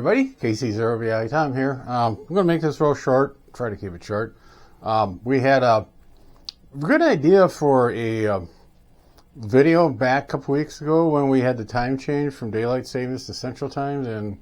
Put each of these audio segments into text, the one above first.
everybody. KC0VI Tom here. I'm going to make this real short, try to keep it short. We had a good idea for a video back a couple weeks ago when we had the time change from daylight savings to central times. And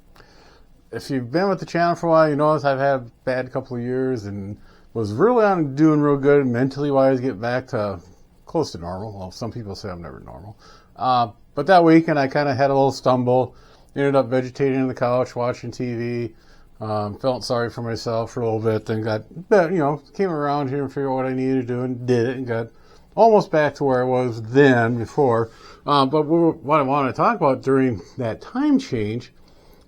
if you've been with the channel for a while, you notice I've had a bad couple of years and was really on doing real good mentally wise, get back to close to normal. Well, some people say I'm never normal. But that weekend I kind of had a little stumble. Ended up vegetating on the couch, watching TV. Felt sorry for myself for a little bit. Then came around here and figured out what I needed to do and did it and got almost back to where I was then before. But what I want to talk about during that time change,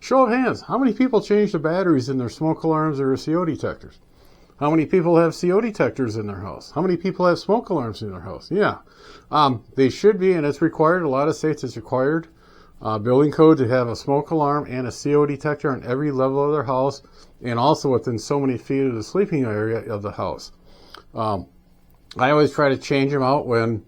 show of hands. How many people change the batteries in their smoke alarms or CO detectors? How many people have CO detectors in their house? How many people have smoke alarms in their house? Yeah. They should be, and it's required. A lot of states it's required. Building code to have a smoke alarm and a CO detector on every level of their house and also within so many feet of the sleeping area of the house. I always try to change them out when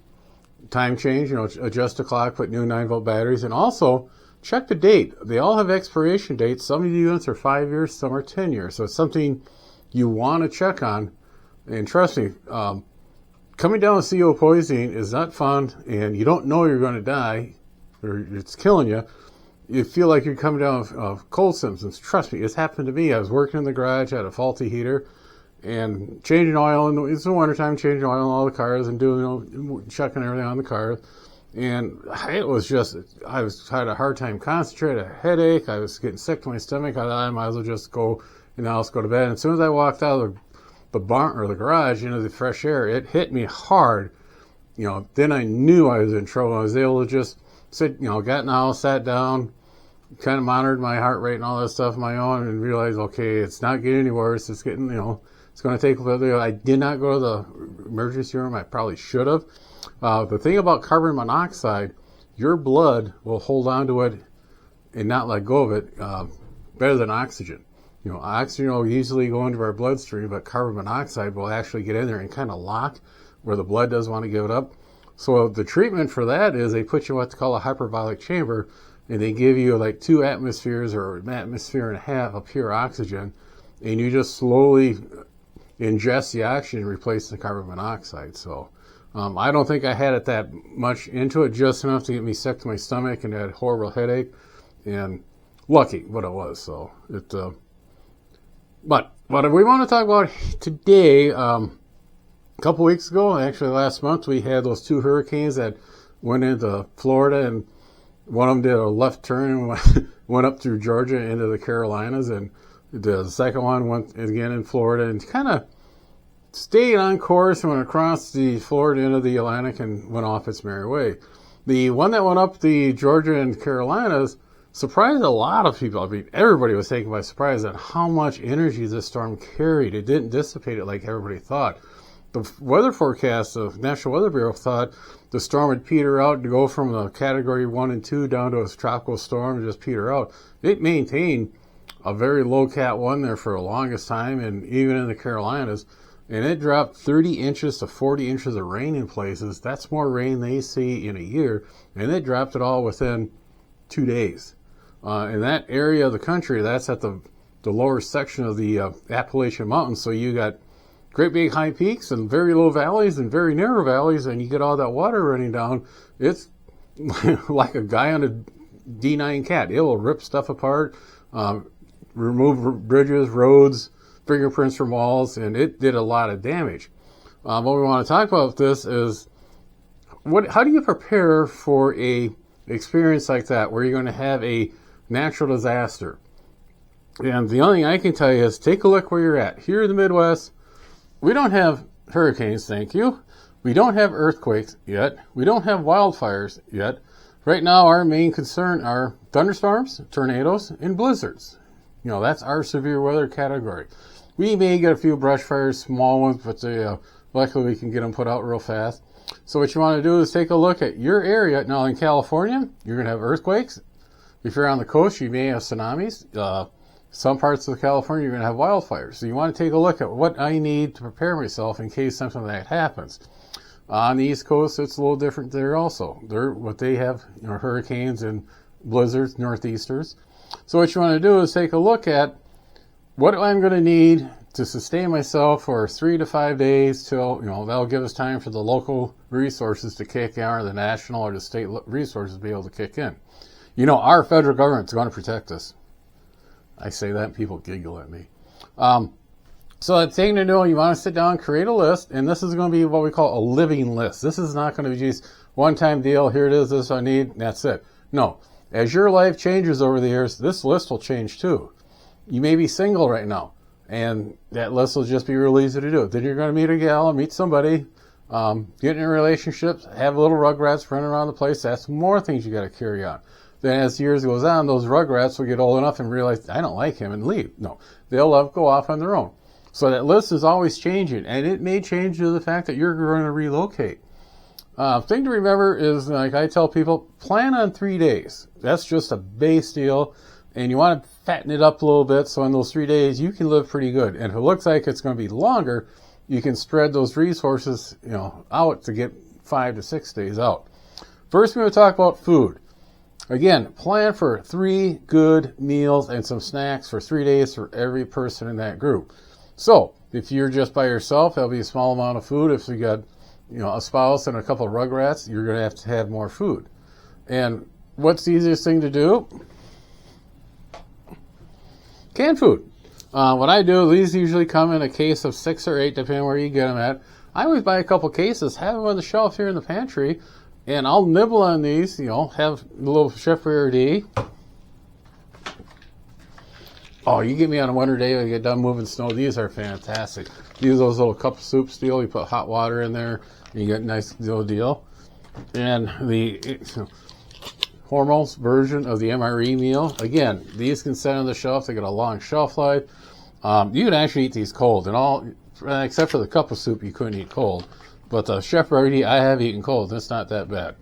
time change, adjust the clock, put new 9-volt batteries, and also check the date. They all have expiration dates. Some of the units are 5 years, some are 10 years. So it's something you want to check on. And trust me, coming down with CO poisoning is not fun, and you don't know you're going to die, or it's killing you. You feel like you're coming down with cold symptoms. Trust me, it's happened to me. I was working in the garage, I had a faulty heater, and changing oil. It's the wintertime, changing oil on all the cars and doing, checking everything on the cars. And it was just, had a hard time concentrating, a headache. I was getting sick to my stomach. I thought I might as well just go in the house, go to bed. And as soon as I walked out of the barn or the garage into the fresh air, it hit me hard. Then I knew I was in trouble. I was able to just sit, got in the house, sat down, kind of monitored my heart rate and all that stuff on my own and realized, okay, it's not getting any worse. It's getting, it's going to take a little bit. I did not go to the emergency room. I probably should have. The thing about carbon monoxide, your blood will hold on to it and not let go of it better than oxygen. Oxygen will easily go into our bloodstream, but carbon monoxide will actually get in there and kind of lock where the blood doesn't want to give it up. So the treatment for that is they put you in what's called a hyperbolic chamber, and they give you like 2 atmospheres or an atmosphere and a half of pure oxygen, and you just slowly ingest the oxygen and replace the carbon monoxide. So I don't think I had it that much into it, just enough to get me sick to my stomach and that horrible headache, and lucky what it was. So but what we want to talk about today, a couple weeks ago, actually last month, we had those 2 hurricanes that went into Florida, and one of them did a left turn and went up through Georgia into the Carolinas, and the second one went again in Florida and kind of stayed on course and went across the Florida into the Atlantic and went off its merry way. The one that went up the Georgia and Carolinas surprised a lot of people. I mean, everybody was taken by surprise at how much energy this storm carried. It didn't dissipate it like everybody thought. The weather forecast, the National Weather Bureau thought the storm would peter out to go from the category 1 and 2 down to a tropical storm and just peter out. It maintained a very low Cat 1 there for the longest time, and even in the Carolinas, and it dropped 30 inches to 40 inches of rain in places. That's more rain they see in a year, and it dropped it all within 2 days. In that area of the country, that's at the lower section of the Appalachian Mountains, so you got great big high peaks and very low valleys and very narrow valleys, and you get all that water running down. It's like a guy on a D9 cat. It will rip stuff apart, remove bridges, roads, fingerprints from walls, and it did a lot of damage. What we want to talk about with this is how do you prepare for a experience like that where you're going to have a natural disaster? And the only thing I can tell you is take a look where you're at. Here in the Midwest, we don't have hurricanes, thank you. We don't have earthquakes yet. We don't have wildfires yet. Right now, our main concern are thunderstorms, tornadoes, and blizzards. That's our severe weather category. We may get a few brush fires, small ones, but luckily we can get them put out real fast. So what you want to do is take a look at your area. Now in California, you're going to have earthquakes. If you're on the coast, you may have tsunamis. Some parts of California, you're going to have wildfires. So you want to take a look at what I need to prepare myself in case something like that happens. On the East Coast, it's a little different there also. They have hurricanes and blizzards, northeasters. So what you want to do is take a look at what I'm going to need to sustain myself for 3 to 5 days till, that'll give us time for the local resources to kick in, or the national or the state resources to be able to kick in. Our federal government's going to protect us. I say that and people giggle at me. So the thing to do, you want to sit down, create a list, and this is going to be what we call a living list. This is not going to be just one-time deal, here it is, this I need, and that's it. No. As your life changes over the years, this list will change too. You may be single right now, and that list will just be real easy to do. Then you're going to meet a gal, meet somebody, get in a relationship, have little rugrats running around the place. That's more things you got to carry on. Then as years goes on, those rugrats will get old enough and realize, I don't like him, and leave. No, they'll go off on their own. So that list is always changing, and it may change to the fact that you're going to relocate. Thing to remember is, like I tell people, plan on 3 days. That's just a base deal, and you want to fatten it up a little bit so in those 3 days you can live pretty good. And if it looks like it's going to be longer, you can spread those resources, out to get 5 to 6 days out. First, we're going to talk about food. Again, plan for 3 good meals and some snacks for 3 days for every person in that group. So, if you're just by yourself, that'll be a small amount of food. If you got, a spouse and a couple of rugrats, you're going to have more food. And what's the easiest thing to do? Canned food. What I do, these usually come in a case of 6 or 8, depending on where you get them at. I always buy a couple cases, have them on the shelf here in the pantry, and I'll nibble on these, have a little Chef Boyardee. Oh, you get me on a winter day, I get done moving snow. These are fantastic. These are those little cup of soup steel. You put hot water in there, and you get a nice little deal. And the Hormel's version of the MRE meal. Again, these can sit on the shelf. They got a long shelf life. You can actually eat these cold, and all except for the cup of soup you couldn't eat cold. But the Chef Boyardee I have eaten cold. It's not that bad.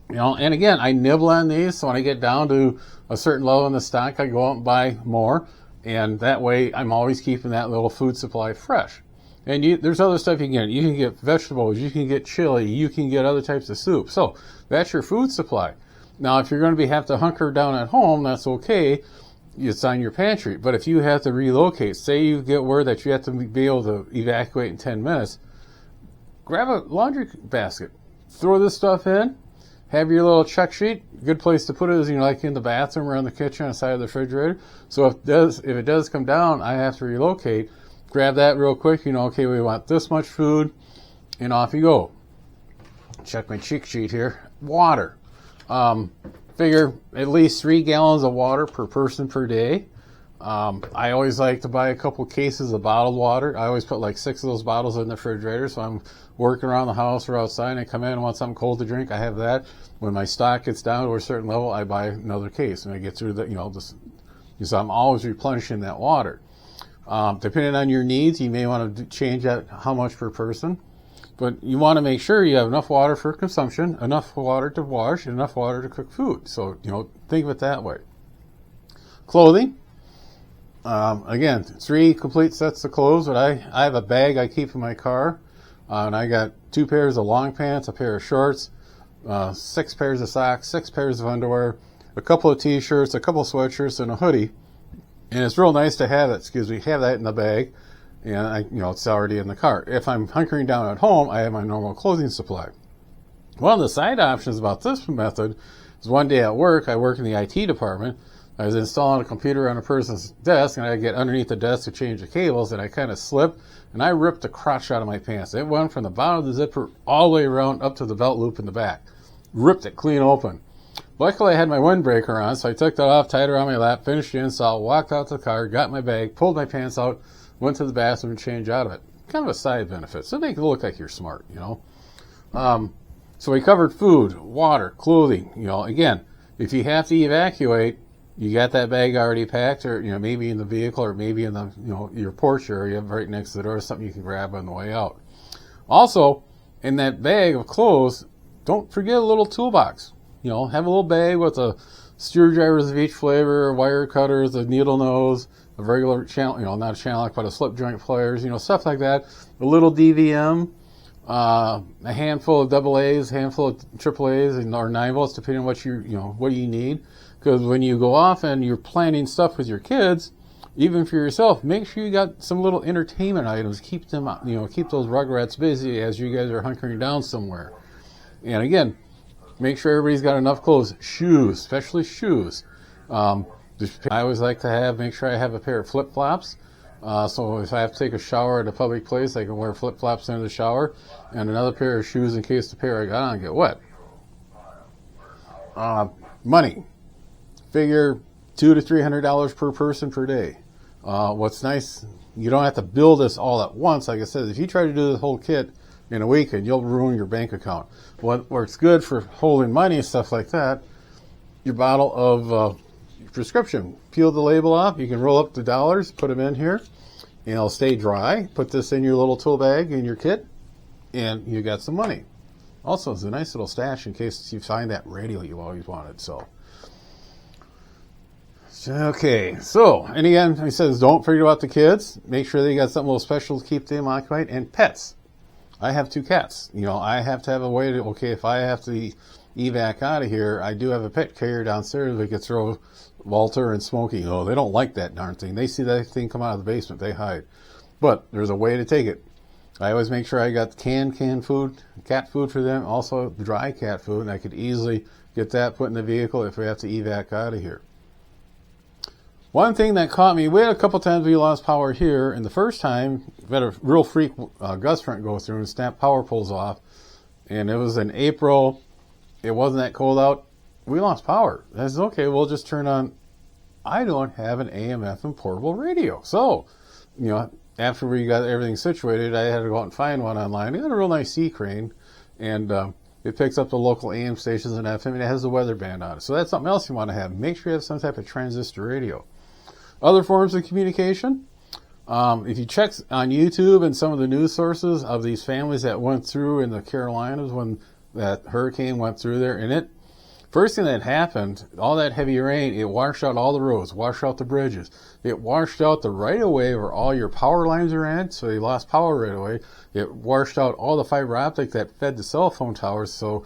And again, I nibble on these, so when I get down to a certain level in the stock, I go out and buy more, and that way I'm always keeping that little food supply fresh. And there's other stuff you can get. You can get vegetables, you can get chili, you can get other types of soup. So that's your food supply. Now, if you're going to have to hunker down at home, that's okay. It's on your pantry. But if you have to relocate, say you get word that you have to be able to evacuate in 10 minutes, grab a laundry basket, throw this stuff in, have your little check sheet. Good place to put it is, like in the bathroom or in the kitchen on the side of the refrigerator. So if it does come down, I have to relocate, grab that real quick. Okay, we want this much food, and off you go. Check my cheat sheet here. Water. Figure at least 3 gallons of water per person per day. I always like to buy a couple cases of bottled water. I always put like 6 of those bottles in the refrigerator, so I'm working around the house or outside and I come in and want something cold to drink. I have that. When my stock gets down to a certain level, I buy another case and I get through that, so I'm always replenishing that water. Depending on your needs, you may want to change that how much per person, but you want to make sure you have enough water for consumption, enough water to wash, and enough water to cook food. So, think of it that way. Clothing. Again, 3 complete sets of clothes, but I have a bag I keep in my car, and I got 2 pairs of long pants, a pair of shorts, 6 pairs of socks, 6 pairs of underwear, a couple of t-shirts, a couple of sweatshirts, and a hoodie. And it's real nice to have that in the bag, and it's already in the car. If I'm hunkering down at home, I have my normal clothing supply. One of the side options about this method is one day at work, I work in the IT department. I was installing a computer on a person's desk, and I get underneath the desk to change the cables, and I kind of slipped, and I ripped the crotch out of my pants. It went from the bottom of the zipper all the way around up to the belt loop in the back. Ripped it clean open. Luckily, I had my windbreaker on, so I took that off, tied it around my lap, finished the install, walked out to the car, got my bag, pulled my pants out, went to the bathroom and changed out of it. Kind of a side benefit. So make it look like you're smart, So we covered food, water, clothing. Again, if you have to evacuate, you got that bag already packed, or maybe in the vehicle, or maybe in the your porch area right next to the door, something you can grab on the way out. Also, in that bag of clothes, don't forget a little toolbox. Have a little bag with a screwdrivers of each flavor, wire cutters, a needle nose, a regular channel, not a channel lock, but a slip joint pliers, stuff like that. A little DVM, a handful of AA A's, a handful of AAA's, or 9 volts, depending on what what you need. Because when you go off and you're planning stuff with your kids, even for yourself, make sure you got some little entertainment items. Keep them, keep those rugrats busy as you guys are hunkering down somewhere. And again, make sure everybody's got enough clothes. Shoes, especially shoes. I always like to make sure I have a pair of flip-flops. So if I have to take a shower at a public place, I can wear flip-flops into the shower. And another pair of shoes in case the pair I got on get wet. Money. Figure $200 to $300 per person per day. What's nice, you don't have to build this all at once. Like I said, if you try to do this whole kit in a weekend, you'll ruin your bank account. What works good for holding money and stuff like that, your bottle of prescription. Peel the label off. You can roll up the dollars, put them in here, and it'll stay dry. Put this in your little tool bag in your kit, and you got some money. Also, it's a nice little stash in case you find that radio you always wanted. So, okay. So, and again, he says, don't forget about the kids. Make sure they got something a little special to keep them occupied. And pets. I have 2 cats. I have to have a way to, okay, if I have to evac out of here, I do have a pet carrier downstairs that could throw Walter and Smokey. Oh, they don't like that darn thing. They see that thing come out of the basement, they hide. But there's a way to take it. I always make sure I got canned food, cat food for them, also dry cat food, and I could easily get that put in the vehicle if we have to evac out of here. One thing that caught me, we had a couple times we lost power here, and the first time, we had a real freak gust front go through and snap power poles off, and it was in April. It wasn't that cold out. We lost power. I said, okay, we'll just turn on. I don't have an AM/FM portable radio. So, after we got everything situated, I had to go out and find one online. It got a real nice C crane, and it picks up the local AM stations and FM, and it has the weather band on it. So that's something else you want to have. Make sure you have some type of transistor radio. Other forms of communication. If you check on YouTube and some of the news sources of these families that went through in the Carolinas when that hurricane went through there, and first thing that happened, all that heavy rain, it washed out all the roads, washed out the bridges. It washed out the right-of-way where all your power lines are at, so they lost power right away. It washed out all the fiber optic that fed the cell phone towers, so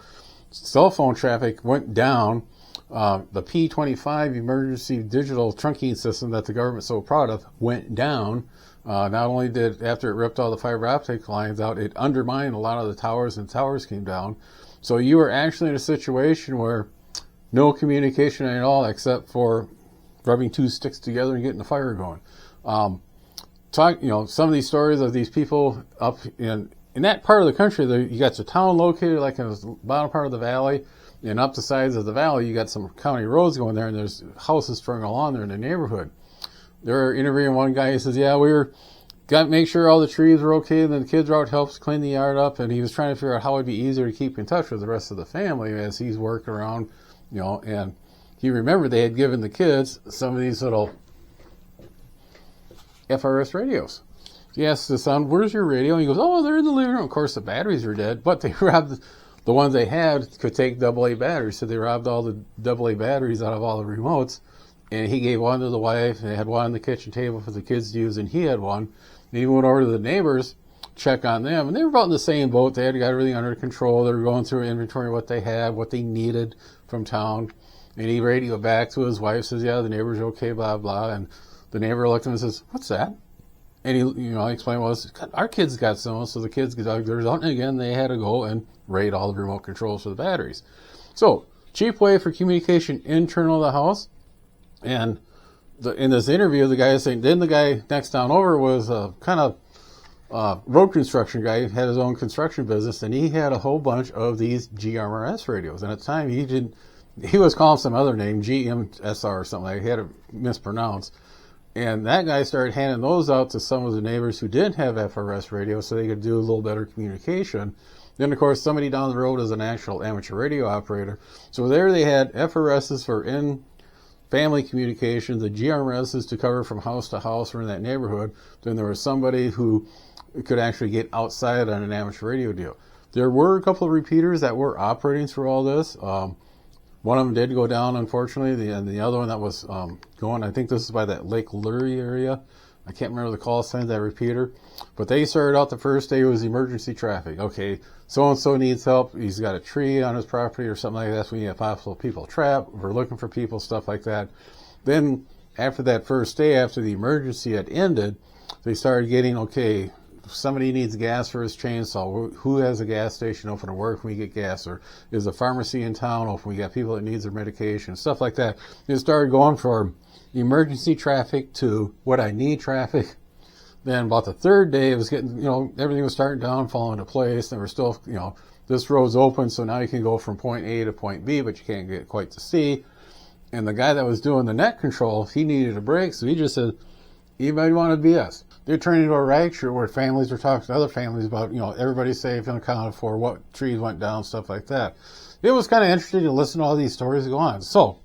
cell phone traffic went down. The P25 emergency digital trunking system that the government's so proud of went down. Not only did, after it ripped all the fiber optic lines out, it undermined a lot of the towers, and towers came down. So you were actually in a situation where no communication at all except for rubbing 2 sticks together and getting the fire going. Some of these stories of these people up in that part of the country, you got the town located like in the bottom part of the valley, and up the sides of the valley, you got some county roads going there, and there's houses strung along there in the neighborhood. They're interviewing one guy. He says, yeah, got to make sure all the trees were okay, and then the kids were out, helps clean the yard up, and he was trying to figure out how it'd be easier to keep in touch with the rest of the family as he's working around, and he remembered they had given the kids some of these little FRS radios. He asked his son, where's your radio? And he goes, oh, they're in the living room. Of course, the batteries were dead, but they robbed the ones they had could take AA batteries, so they robbed all the AA batteries out of all the remotes, and he gave one to the wife, and they had one on the kitchen table for the kids to use, and he had one. And he went over to the neighbors, check on them, and they were about in the same boat. They had got everything under control. They were going through inventory, what they had, what they needed from town. And he radioed back to his wife, says, yeah, the neighbor's okay, blah, blah. And the neighbor looked at him and says, what's that? And he, explained, well, our kids got some, so the kids got theirs out, and again, they had to go and raid all the remote controls for the batteries. So, cheap way for communication internal to the house. And in this interview, the guy is saying, then the guy next down over was a kind of road construction guy. He had his own construction business, and he had a whole bunch of these GMRS radios. And at the time, he was calling some other name, GMSR or something like that. He had it mispronounced. And that guy started handing those out to some of the neighbors who didn't have FRS radios so they could do a little better communication. Then, of course, somebody down the road is an actual amateur radio operator. So there they had FRSs for in-family communication, the GMRSs to cover from house to house or in that neighborhood. Then there was somebody who could actually get outside on an amateur radio deal. There were a couple of repeaters that were operating through all this. One of them did go down, unfortunately, and the other one that was going, I think this is by that Lake Lurie area, I can't remember the call sign, that repeater, but they started out the first day was emergency traffic. Okay, so-and-so needs help. He's got a tree on his property or something like that. That's when you have possible people trapped. We're looking for people, stuff like that. Then after that first day, after the emergency had ended, they started getting, okay, somebody needs gas for his chainsaw. Who has a gas station open, or where can we get gas? Or is a pharmacy in town open? We got people that needs their medication, stuff like that. It started going from emergency traffic to what I need traffic. Then about the third day, it was getting, everything was starting down, falling into place. And we're still, this road's open, so now you can go from point A to point B, but you can't get quite to C. And the guy that was doing the net control, he needed a break, so he just said, anybody want to BS? They're turning into a rag show where families are talking to other families about, everybody's safe and accounted for, what trees went down, stuff like that. It was kind of interesting to listen to all these stories go on. So,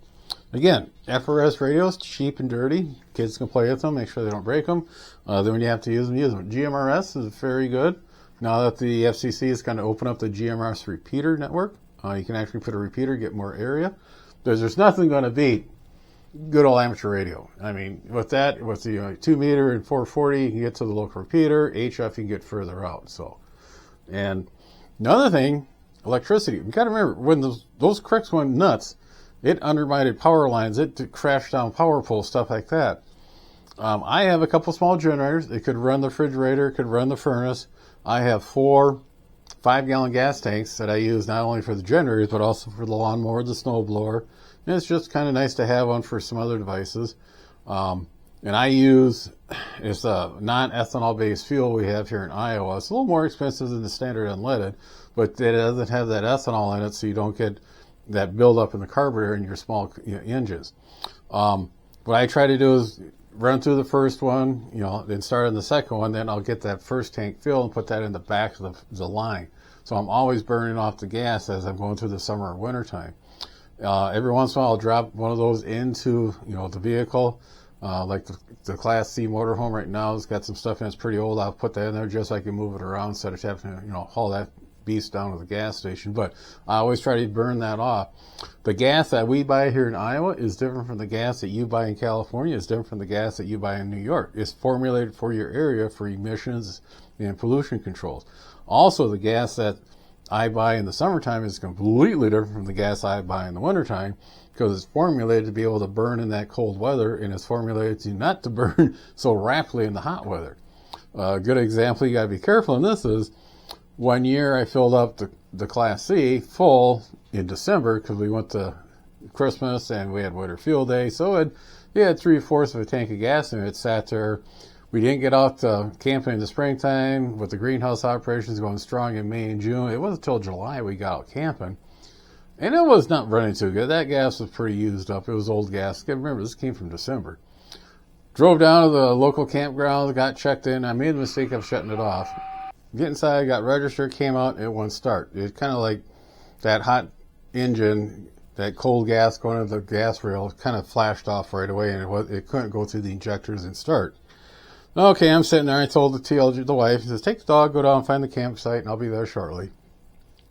again, FRS radios, cheap and dirty. Kids can play with them, make sure they don't break them. Then when you have to use them. GMRS is very good. Now that the FCC is going to open up the GMRS repeater network, you can actually put a repeater, get more area. There's nothing going to beat good old amateur radio. I mean, with the 2 meter and 440, you can get to the local repeater. HF, you can get further out. So, and another thing, electricity. You got to remember, when those cricks went nuts, it undermined power lines. It crashed down power poles, stuff like that. I have a couple small generators. It could run the refrigerator, it could run the furnace. I have 4 5-gallon gas tanks that I use not only for the generators, but also for the lawnmower, the snow blower. And it's just kind of nice to have one for some other devices. And I use, it's a non-ethanol based fuel we have here in Iowa. It's a little more expensive than the standard unleaded, but it doesn't have that ethanol in it, so you don't get that buildup in the carburetor in your small engines. What I try to do is run through the first one, then start on the second one, then I'll get that first tank filled and put that in the back of the line. So I'm always burning off the gas as I'm going through the summer or winter time. Every once in a while I'll drop one of those into, the vehicle. Like the Class C motorhome right now has got some stuff in it. It's pretty old. I'll put that in there just so I can move it around instead of having to, haul that beast down to the gas station. But I always try to burn that off. The gas that we buy here in Iowa is different from the gas that you buy in California. It's different from the gas that you buy in New York. It's formulated for your area for emissions and pollution controls. Also, the gas that I buy in the summertime is completely different from the gas I buy in the wintertime, because it's formulated to be able to burn in that cold weather, and it's formulated to not to burn so rapidly in the hot weather. A good example you got to be careful in this is, one year I filled up the Class C full in December because we went to Christmas and we had winter fuel day, so it had 3/4 of a tank of gas and it sat there. We didn't get out camping in the springtime with the greenhouse operations going strong in May and June. It wasn't until July we got out camping. And it was not running too good. That gas was pretty used up. It was old gas. Remember, this came from December. Drove down to the local campground, got checked in. I made the mistake of shutting it off. Get inside, got registered, came out, it wouldn't start. It's kind of like that hot engine, that cold gas going to the gas rail kind of flashed off right away, and it couldn't go through the injectors and start. Okay, I'm sitting there. I told the wife, he says, take the dog, go down and find the campsite, and I'll be there shortly.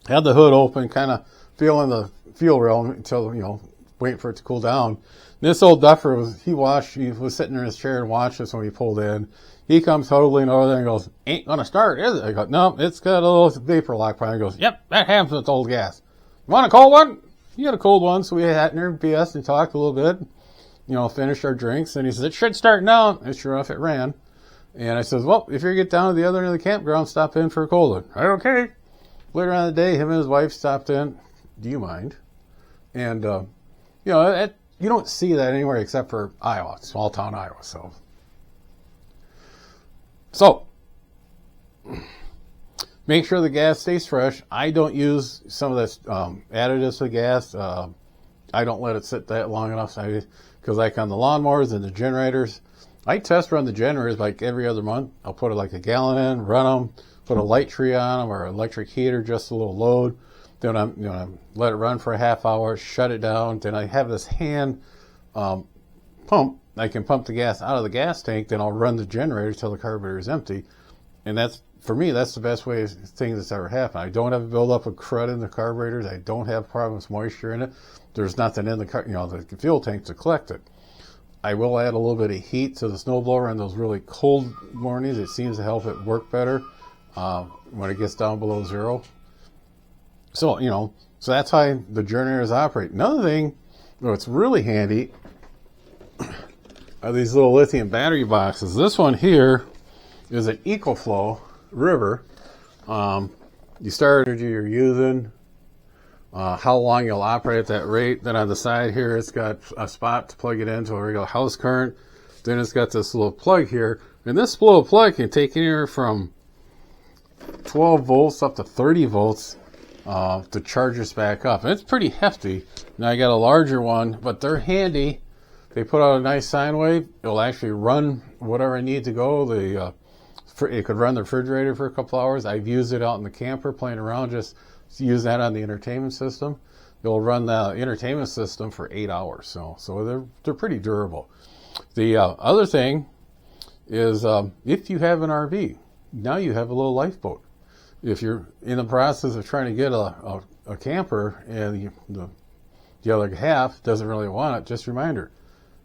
Had the hood open, kind of feeling the fuel rail until, waiting for it to cool down. And this old duffer, he was sitting in his chair and watched us when we pulled in. He comes huddling over there and goes, ain't gonna start, is it? I go, no, it's got a little vapor lock problem. He goes, yep, that happens with old gas. You want a cold one? You got a cold one. So we had in there, BS, and talked a little bit, finished our drinks. And he says, it should start now. And sure enough, it ran. And I says, well, if you get down to the other end of the campground, stop in for a cold one. Okay. Later on in the day, him and his wife stopped in. Do you mind? And, you don't see that anywhere except for Iowa, small town Iowa. So, make sure the gas stays fresh. I don't use some of this additives to gas. I don't let it sit that long enough because like on the lawnmowers and the generators, I test run the generators like every other month. I'll put like a gallon in, run them, put a light tree on them or an electric heater, just a little load. Then I let it run for a half hour, shut it down. Then I have this hand pump. I can pump the gas out of the gas tank, then I'll run the generator till the carburetor is empty. And for me, that's the best way things that's ever happened. I don't have a buildup of crud in the carburetors. I don't have problems with moisture in it. There's nothing in the fuel tank to collect it. I will add a little bit of heat to the snowblower on those really cold mornings. It seems to help it work better when it gets down below zero. So, so that's how the generators operate. Another thing, what's really handy are these little lithium battery boxes. This one here is an EcoFlow River. You start energy you're using, how long you'll operate at that rate. Then on the side here, it's got a spot to plug it into a regular house current. Then it's got this little plug here. And this little plug can take anywhere from 12 volts up to 30 volts to charge this back up. And it's pretty hefty. Now I got a larger one, but they're handy. They put out a nice sine wave. It'll actually run whatever I need to go. It could run the refrigerator for a couple hours. I've used it out in the camper playing around, just use that on the entertainment system. It'll run the entertainment system for 8 hours. So they're pretty durable. The other thing is if you have an RV, now you have a little lifeboat. If you're in the process of trying to get a camper and the other half doesn't really want it, just a reminder,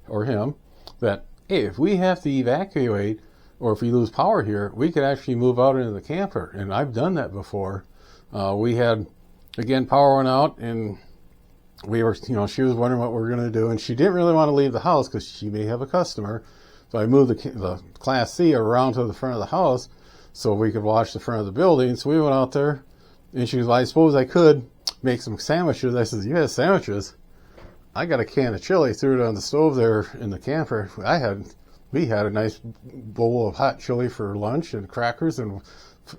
or him, that, hey, if we have to evacuate or if we lose power here, we could actually move out into the camper. And I've done that before. We had, again, power went out and we were, she was wondering what we were going to do. And she didn't really want to leave the house because she may have a customer. So I moved the Class C around to the front of the house so we could watch the front of the building. So we went out there and she was like, I suppose I could make some sandwiches. I said, you have sandwiches? I got a can of chili, threw it on the stove there in the camper. We had a nice bowl of hot chili for lunch and crackers and,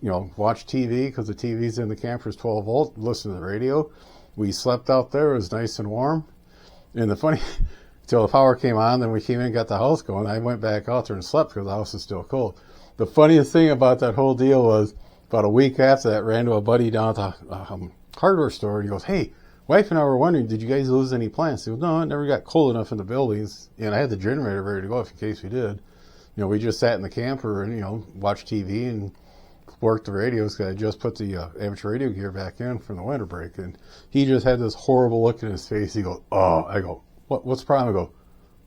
watch TV because the TV's in the camper is 12 volt, listen to the radio. We slept out there. It was nice and warm. And the funny, till the power came on, then we came in and got the house going. I went back out there and slept because the house is still cold. The funniest thing about that whole deal was about a week after that, ran to a buddy down at the hardware store and he goes, hey, wife and I were wondering, did you guys lose any plants? He goes, no, it never got cold enough in the buildings. And I had the generator ready to go in case we did. We just sat in the camper and, watched TV and worked the radios because I just put the amateur radio gear back in from the winter break. And he just had this horrible look in his face. He goes, oh, I go, what's the problem? I go,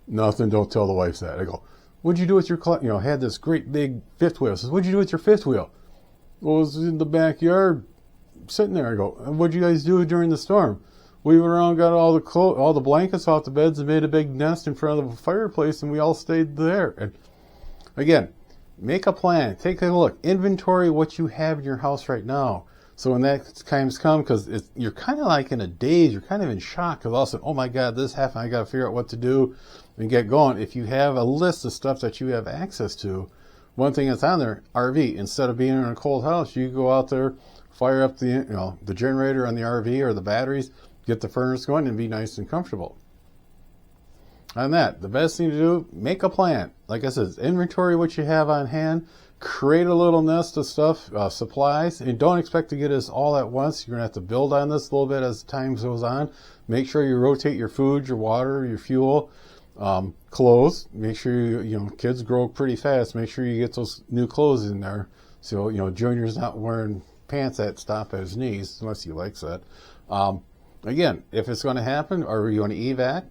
nothing, don't tell the wife that. I go, what'd you do with your, had this great big fifth wheel. He says, what'd you do with your fifth wheel? Well, it was in the backyard sitting there. I go, what'd you guys do during the storm? We went around, got all the blankets off the beds and made a big nest in front of the fireplace, and we all stayed there. And again, make a plan. Take a look. Inventory what you have in your house right now. So when that times come, because you're kind of like in a daze, you're kind of in shock because all of a sudden, oh my God, this happened. I got to figure out what to do and get going. If you have a list of stuff that you have access to, one thing that's on there, RV. Instead of being in a cold house, you go out there, fire up the generator on the RV or the batteries, get the furnace going, and be nice and comfortable. On that, the best thing to do, make a plan. Like I said, inventory what you have on hand, create a little nest of stuff, supplies, and don't expect to get this all at once. You're going to have to build on this a little bit as time goes on. Make sure you rotate your food, your water, your fuel, clothes. Make sure kids grow pretty fast. Make sure you get those new clothes in there. So, Junior's not wearing pants that stop at his knees, unless he likes that. Again, if it's going to happen, or you want to evac,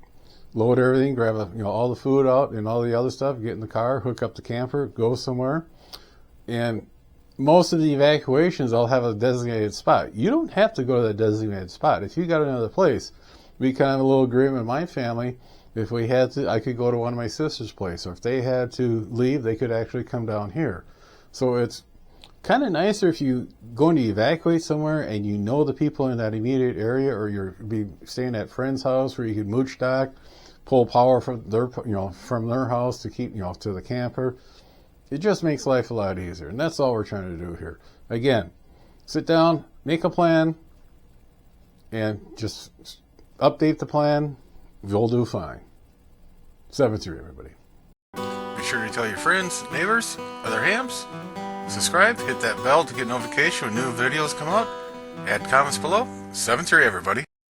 load everything, grab all the food out and all the other stuff, get in the car, hook up the camper, go somewhere. And most of the evacuations, I'll have a designated spot. You don't have to go to that designated spot. If you got another place, we kind of have a little agreement in my family. If we had to, I could go to one of my sister's place. Or if they had to leave, they could actually come down here. So it's kind of nicer if you going to evacuate somewhere and you know the people in that immediate area, or you're staying at friend's house where you can mooch dock, pull power from their house to keep to the camper. It just makes life a lot easier, and that's all we're trying to do here. Again, sit down, make a plan, and just update the plan. You'll do fine. 7-3, everybody. Be sure to tell your friends, neighbors, other hams. Subscribe, hit that bell to get notification when new videos come out. Add comments below. 7-3, everybody.